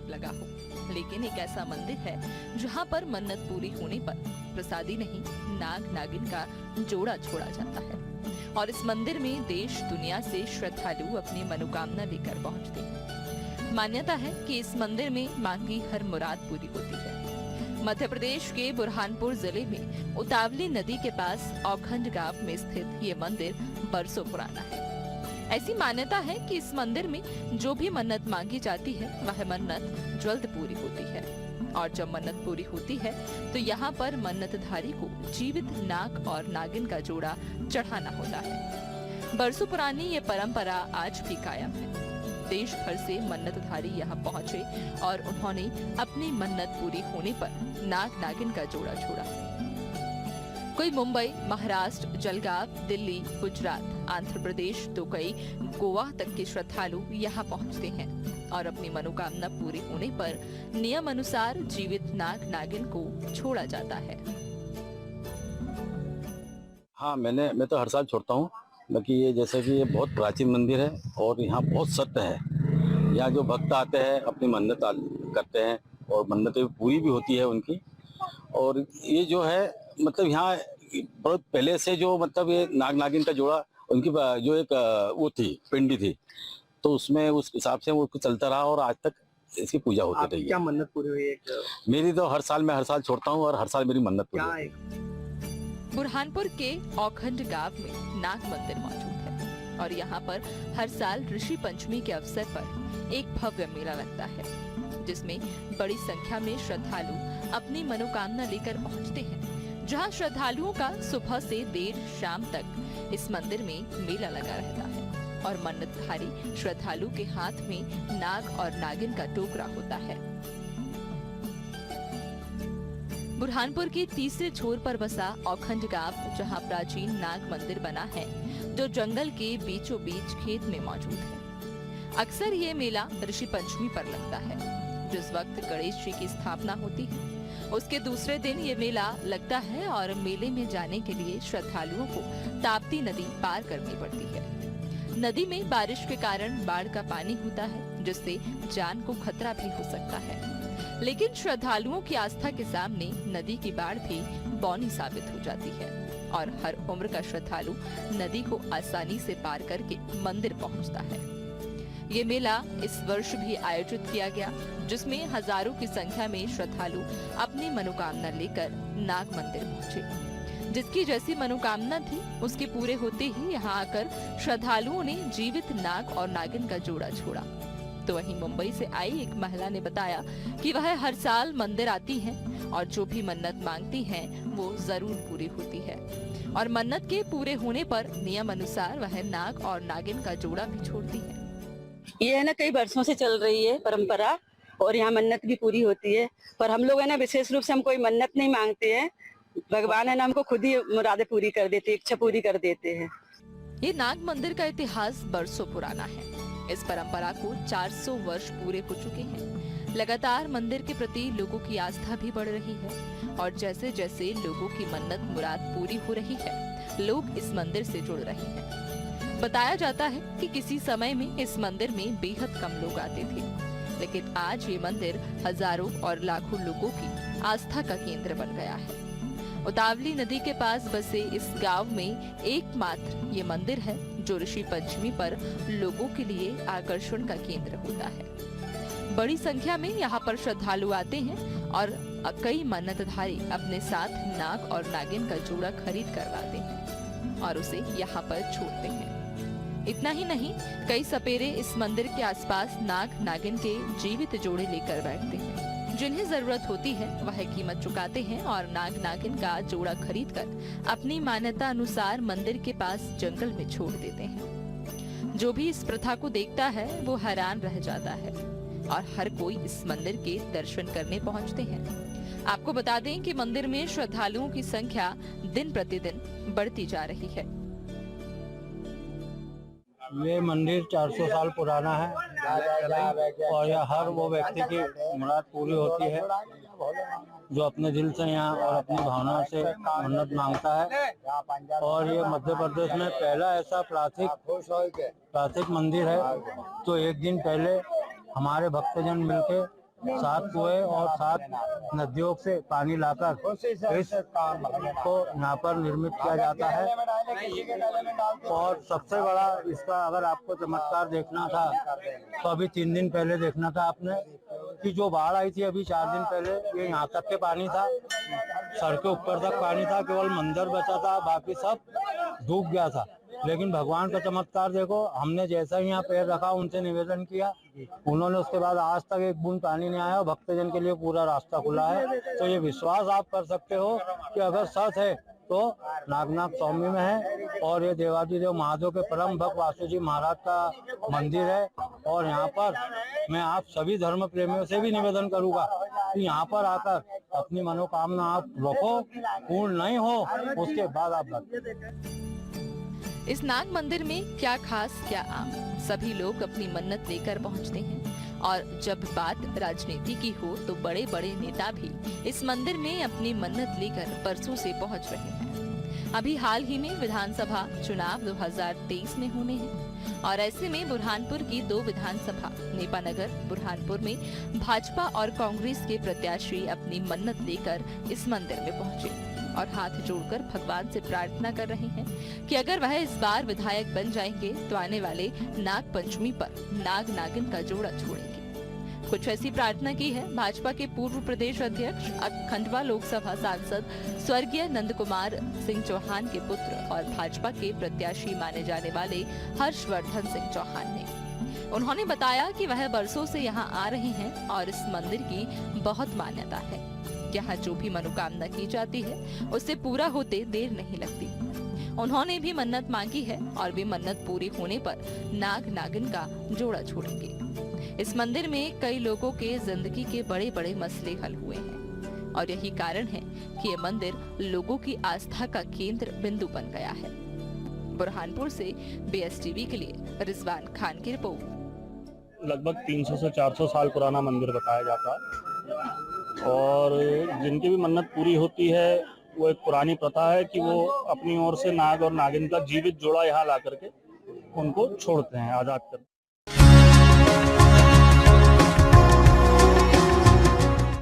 अजीब लगा हो, लेकिन एक ऐसा मंदिर है जहाँ पर मन्नत पूरी होने पर प्रसादी नहीं, नाग नागिन का जोड़ा छोड़ा जाता है। और इस मंदिर में देश दुनिया से श्रद्धालु अपनी मनोकामना लेकर पहुँचते हैं। मान्यता है कि इस मंदिर में मांगी हर मुराद पूरी होती है। मध्य प्रदेश के बुरहानपुर जिले में उतावली नदी के पास औखंड गांव में स्थित ये मंदिर बरसों पुराना है। ऐसी मान्यता है कि इस मंदिर में जो भी मन्नत मांगी जाती है वह मन्नत जल्द पूरी होती है। और जब मन्नत पूरी होती है तो यहाँ पर मन्नतधारी को जीवित नाग और नागिन का जोड़ा चढ़ाना होता है। बरसों पुरानी ये परंपरा आज भी कायम है। देश भर से मन्नतधारी यहाँ पहुँचे और उन्होंने अपनी मन्नत पूरी होने पर नाग नागिन का जोड़ा छोड़ा। कोई मुंबई, महाराष्ट्र, जलगांव, दिल्ली, गुजरात, आंध्र प्रदेश तो कई गोवा तक के श्रद्धालु यहाँ पहुँचते हैं और अपनी मनोकामना पूरी होने पर नियम अनुसार जीवित नाग नागिन को छोड़ा जाता है। हाँ, मैं तो हर साल छोड़ता हूँ। बाकी ये जैसे कि ये बहुत प्राचीन मंदिर है और यहाँ बहुत सत्य है। यहाँ जो भक्त आते हैं अपनी मन्नत करते हैं और मन्नतें पूरी भी होती है उनकी। और ये जो है मतलब यहाँ बहुत पहले से जो मतलब ये नाग नागिन का जोड़ा उनकी जो एक वो थी पिंडी थी, तो उसमें उस हिसाब से वो चलता रहा और आज तक इसकी पूजा होती रही है। क्या मन्नत पूरी हुई है? मेरी तो मैं हर साल छोड़ता हूँ और हर साल मेरी मन्नत पूरी होती है। बुरहानपुर के औखंड गांव में नाग मंदिर मौजूद है और यहाँ पर हर साल ऋषि पंचमी के अवसर पर एक भव्य मेला लगता है, जिसमें बड़ी संख्या में श्रद्धालु अपनी मनोकामना लेकर पहुँचते हैं। जहाँ श्रद्धालुओं का सुबह से देर शाम तक इस मंदिर में मेला लगा रहता है और मन्नतधारी श्रद्धालु के हाथ में नाग और नागिन का टोकरा होता है। बुरहानपुर के तीसरे छोर पर बसा औखंड गांव, जहां प्राचीन नाग मंदिर बना है, जो जंगल के बीचों बीच खेत में मौजूद है। अक्सर ये मेला ऋषि पंचमी पर लगता है, जिस वक्त गणेश जी की स्थापना होती है। उसके दूसरे दिन ये मेला लगता है और मेले में जाने के लिए श्रद्धालुओं को ताप्ती नदी पार करनी पड़ती है। नदी में बारिश के कारण बाढ़ का पानी होता है, जिससे जान को खतरा भी हो सकता है। लेकिन श्रद्धालुओं की आस्था के सामने नदी की बाढ़ भी बौनी साबित हो जाती है और हर उम्र का श्रद्धालु नदी को आसानी से पार करके मंदिर पहुंचता है। ये मेला इस वर्ष भी आयोजित किया गया, जिसमें हजारों की संख्या में श्रद्धालु अपनी मनोकामना लेकर नाग मंदिर पहुंचे। जिसकी जैसी मनोकामना थी उसके पूरे होते ही यहाँ आकर श्रद्धालुओं ने जीवित नाग और नागिन का जोड़ा छोड़ा। तो वहीं मुंबई से आई एक महिला ने बताया कि वह हर साल मंदिर आती हैं और जो भी मन्नत मांगती हैं वो जरूर पूरी होती है और मन्नत के पूरे होने पर नियम अनुसार वह नाग और नागिन का जोड़ा भी छोड़ती है। ये है ना कई वर्षों से चल रही है परंपरा और यहाँ मन्नत भी पूरी होती है, पर हम लोग है ना विशेष रूप से हम कोई मन्नत नहीं मांगते हैं। भगवान है ना हमको खुद ही मुरादें पूरी कर देते, इच्छा पूरी कर देते हैं। ये नाग मंदिर का इतिहास बरसों पुराना है। इस परंपरा को 400 वर्ष पूरे हो चुके हैं। लगातार मंदिर के प्रति लोगों की आस्था भी बढ़ रही है और जैसे जैसे लोगों की मन्नत मुराद पूरी हो रही है, लोग इस मंदिर से जुड़ रहे हैं। बताया जाता है कि किसी समय में इस मंदिर में बेहद कम लोग आते थे, लेकिन आज ये मंदिर हजारों और लाखों लोगों की आस्था का केंद्र बन गया है। उतावली नदी के पास बसे इस गांव में एकमात्र ये मंदिर है जो ऋषि पंचमी पर लोगों के लिए आकर्षण का केंद्र होता है। बड़ी संख्या में यहाँ पर श्रद्धालु आते हैं और कई मन्नतधारी अपने साथ नाग और नागिन का जोड़ा खरीद कर लाते हैं और उसे यहाँ पर छोड़ते हैं। इतना ही नहीं, कई सपेरे इस मंदिर के आसपास नाग नागिन के जीवित जोड़े लेकर बैठते हैं। जिन्हें जरूरत होती है वह कीमत चुकाते हैं और नाग नागिन का जोड़ा खरीदकर अपनी मान्यता अनुसार मंदिर के पास जंगल में छोड़ देते हैं। जो भी इस प्रथा को देखता है वो हैरान रह जाता है और हर कोई इस मंदिर के दर्शन करने पहुंचते हैं। आपको बता दें कि मंदिर में श्रद्धालुओं की संख्या दिन प्रतिदिन बढ़ती जा रही है। ये मंदिर 400 साल पुराना है और यह हर वो व्यक्ति की मुराद पूरी होती है जो अपने दिल से यहाँ और अपनी भावना से मन्नत मांगता है। और ये मध्य प्रदेश में पहला ऐसा क्लासिक मंदिर है। तो एक दिन पहले हमारे भक्तजन मिलके 7 कुएं और 7 नदियों से पानी लाकर इस को यहाँ पर निर्मित किया जाता है। और सबसे बड़ा इसका अगर आपको चमत्कार देखना था तो अभी 3 दिन पहले देखना था आपने कि जो बाढ़ आई थी अभी 4 दिन पहले, ये यहाँ तक के पानी था, सर के ऊपर तक पानी था, केवल मंदिर बचा था, बाकी सब डूब गया था। लेकिन भगवान का चमत्कार देखो, हमने जैसा ही यहाँ पैर रखा उनसे निवेदन किया, उन्होंने उसके बाद आज तक एक बूंद पानी नहीं आया। भक्तजन के लिए पूरा रास्ता खुला है। तो ये विश्वास आप कर सकते हो कि अगर सच है तो नागनाथ स्वामी में है। और ये देवादिदेव महादेव के परम भक्त वासुजी महाराज का मंदिर है। और यहाँ पर मैं आप सभी धर्म प्रेमियों से भी निवेदन करूंगा कि यहाँ पर आकर अपनी मनोकामना आप रखो, पूर्ण नहीं हो उसके बाद आप इस नाग मंदिर में क्या खास क्या आम, सभी लोग अपनी मन्नत लेकर पहुंचते हैं। और जब बात राजनीति की हो तो बड़े बड़े नेता भी इस मंदिर में अपनी मन्नत लेकर बरसों से पहुंच रहे हैं। अभी हाल ही में विधानसभा चुनाव 2023 में होने हैं और ऐसे में बुरहानपुर की 2 विधानसभा नेपानगर बुरहानपुर में भाजपा और कांग्रेस के प्रत्याशी अपनी मन्नत लेकर इस मंदिर में पहुंचे और हाथ जोड़कर भगवान से प्रार्थना कर रहे हैं कि अगर वह इस बार विधायक बन जाएंगे तो आने वाले नाग पंचमी पर नाग नागिन का जोड़ा छोड़ेंगे। कुछ ऐसी प्रार्थना की है भाजपा के पूर्व प्रदेश अध्यक्ष खंडवा लोकसभा सांसद स्वर्गीय नंद कुमार सिंह चौहान के पुत्र और भाजपा के प्रत्याशी माने जाने वाले हर्षवर्धन सिंह चौहान ने। उन्होंने बताया कि वह बरसों से यहाँ आ रहे हैं और इस मंदिर की बहुत मान्यता है। यहाँ जो भी मनोकामना की जाती है उससे पूरा होते देर नहीं लगती। उन्होंने भी मन्नत मांगी है और वे मन्नत पूरी होने पर नाग नागिन का जोड़ा छोड़ेंगे। इस मंदिर में कई लोगों के जिंदगी के बड़े बड़े मसले हल हुए हैं और यही कारण है कि ये मंदिर लोगों की आस्था का केंद्र बिंदु बन गया है। बुरहानपुर से BSTV के लिए रिजवान खान की रिपोर्ट। लगभग 300 से 400 साल पुराना मंदिर बताया जाता है और जिनकी भी मन्नत पूरी होती है वो एक पुरानी प्रथा है कि वो अपनी ओर से नाग और नागिन का जीवित जोड़ा यहाँ ला करके उनको छोड़ते हैं, आजाद करते हैं।